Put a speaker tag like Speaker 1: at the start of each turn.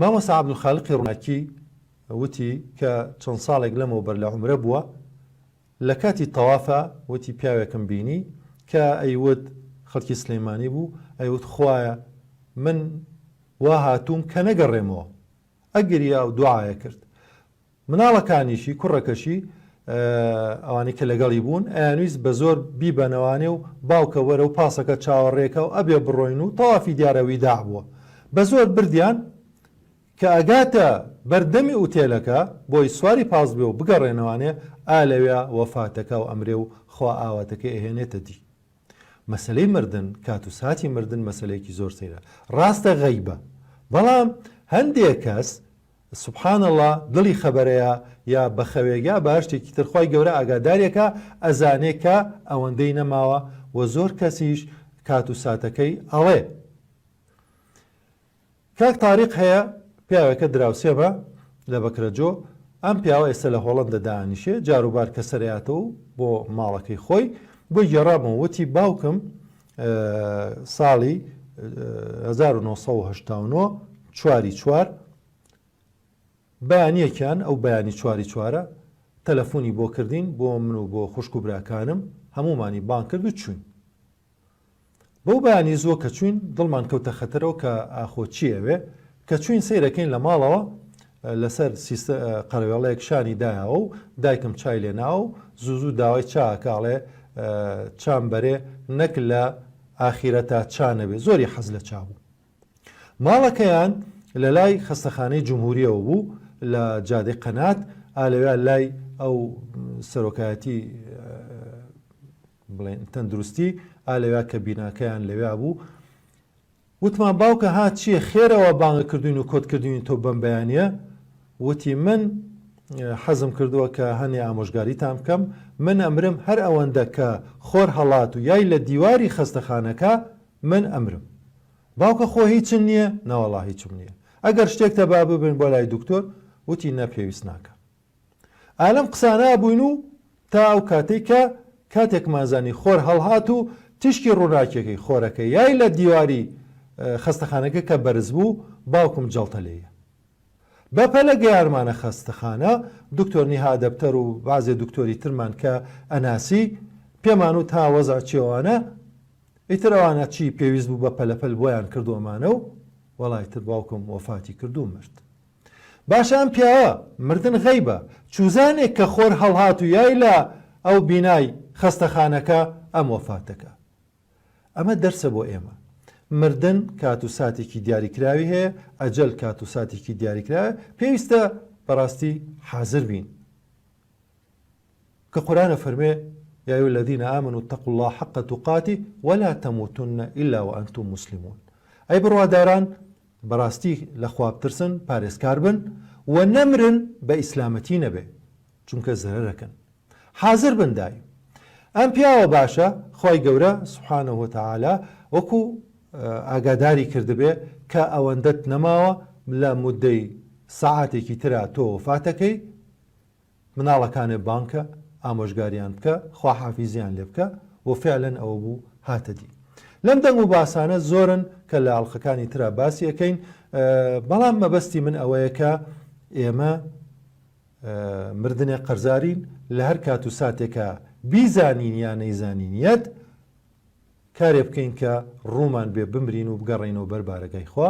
Speaker 1: مامۆستا عەبدولخاڵقی ڕووناکی وتی کە چەند ساڵێک لەمەوە بەر لە عومرە بووە، لە کاتی تەوافە وتی پیاوێکم بینی کە ئەیوت خەڵکی سلەیمانی بوو، ئەیوت خوایە من وا هاتووم کە نەگەڕێمەوە، ئەگریا و دوعاە کرد. مناڵەکانیشی کوڕەکەشی ئەوانەی کە لەگەڵی بوون ئەیانویست بە زۆر بیبەنەوانێ و باوکە وەرە و پاسەکە چاوەڕێکە و ئەبێ بڕۆین و تەوافی دیارەوی دا بووە. بە زۆر بردیان کە ئەگاتە بەردەمی ئوتێلەکە بۆی سواری پاس بێ و بگەڕێنەوانێ ئالەوێ وەفاتەکە و ئەمرێ و خوا ئاواتەکە ئەهێنێتە دی. مەسلەی مردن کات و ساتی مردن مەسلەیەکی زۆر سەیرە، ڕاستە غەیبە، بەڵام هەندێک کەس سبحان الله دڵی خەبەرەیە یا بەخەوێگا بە شتێکی تر خۆی گەورە ئاگادارێکە ئەزانێکە ئەوەندەی نەماوە و زۆر کەسیش کات و ساتەکەی ئەڵێ. کاک تاریق هەیە پیاوێکە دراوسێمە لە بەکرەجۆ، ئەم پیاوە ئێستا لە هۆڵەندا دانیشێ، جاروبار کە سەرەیاتەوە بۆ ماڵەکەی خۆی بۆ گێڕامەوە وتی باوکم ساڵی 1970 چواری چوار بەیانیەکیان ئەو بەیانی چواری چوارە تەلەفۆنی بۆ کردین بۆ من و بۆ خوشک و براکانم، هەمومانی بان کرد و چوین. بەو بەیانی زۆ کە چوین دڵمان کەوتە خەتەرەوە کە ئاخۆ چیەوێ کە چوین سەیرەکەین لە ماڵەوە لەسەر قەرەوێڵەیەک شانی دایەوە و دایکم چای لێ ناو زوو داوای چاکاڵێ چام بەرێ نەک لە ئاخیرەتا چانەبێ، زۆری حەز لە چاو. ماڵەکەیان لە لای خەستەخانەی جمهوریەوە بوو لە جادەی قەنات، ئالەوێ لای ئەو سەرۆکایەتی بڵێن تەندروستی ئالەوێ کە بیناکەیان لەوێ بوو. وتمان باوکە هات چییە خێرەوە بانگە کردوین و کۆت کردوین تۆ بەم بەیانیە؟ وتی من حەزم کردووە کە هەنێ ئامۆژگاریتان بکەم، من ئەمرم هەر ئەوەندە کە خۆر هەڵات و یای لە دیواری خەستەخانەکە من ئەمرم. باوکە خۆ هیچم نییە؟ ناوەڵا هیچم نییە. ئەگەر شتێکتە با ببن بۆ لای دکتۆر، وتی نەپێویست ناکە. ئالەم قسانە بووین و تا ئەو کاتێک کە کاتێک مازانی خۆر هەڵهات و تشکی ڕووناکیەکەی خۆرەکە یای لە دیواری خەستەخانەکە کە بەرز بوو باوکم جەڵتە لێیە. بەپەلە گەیارمانە خەستەخانە، دکتۆر نیهادەبتەر و بازێ دکتۆری ترمان کە ئەناسی پێمان و تا وەزع چێوانە ئیتر ئەوانە چی پێویست بوو بە پەلەپەل بۆیان کردووەمانە و وەڵایتر باوکم وەفاتی کردو مرد. باشە ئەم پیاوە مردن غەیبە، چوزانێک کە خۆر هەڵهات و یای لە ئەو بینای خەستەخانەکە ئەم وەفاتەکە. ئەمە دەرسە بۆ ئێمە. مردن کات و ساتێکی دیاریکراوی هەیە، ئەجەل کات و ساتێکی دیاریکراوە، پێویستە بەڕاستی حازر بین کە قورآنە فەرمێ یا ئەیها الذین آمنوا اتقوا الله حق تقاته ولا تموتن إلا وأنتم مسلمون. ئەی بڕواداران بەڕاستی لە خوا بترسن، پارێزکار بن و نەمرن بە ئیسلامەتی نەبێ، چونکە زەرەرەکەن. حازر بن دایم. ئەم پیاوە باشە خوای گەورە سبحانه وتعالى وەکو ئاگاداری کردبێ کە ئەوەندەت نەماوە لە مودەی ساعاتێکی ترا تۆ وەفاتەکەی، مناڵەکانێ بانکە ئامۆژگاریان بکە، خوا حافیزیان لێ بکە و فعلەن ئەوە بوو هاتە دی. لەم دەنگ و باسانە زۆرن کە لە ئەڵلقەکانی ترا باسی ئەەکەین، بەڵام مەبەستی من ئەوەیە کە ئێمە مردنێ قەرزارین لە هەر کات و ساتێکە بیزانین یا نەیزانینیەت کارێ بکەین کە ڕوومان بێ بمرین و بگەڕێنەوە بەربارەکەی خوا.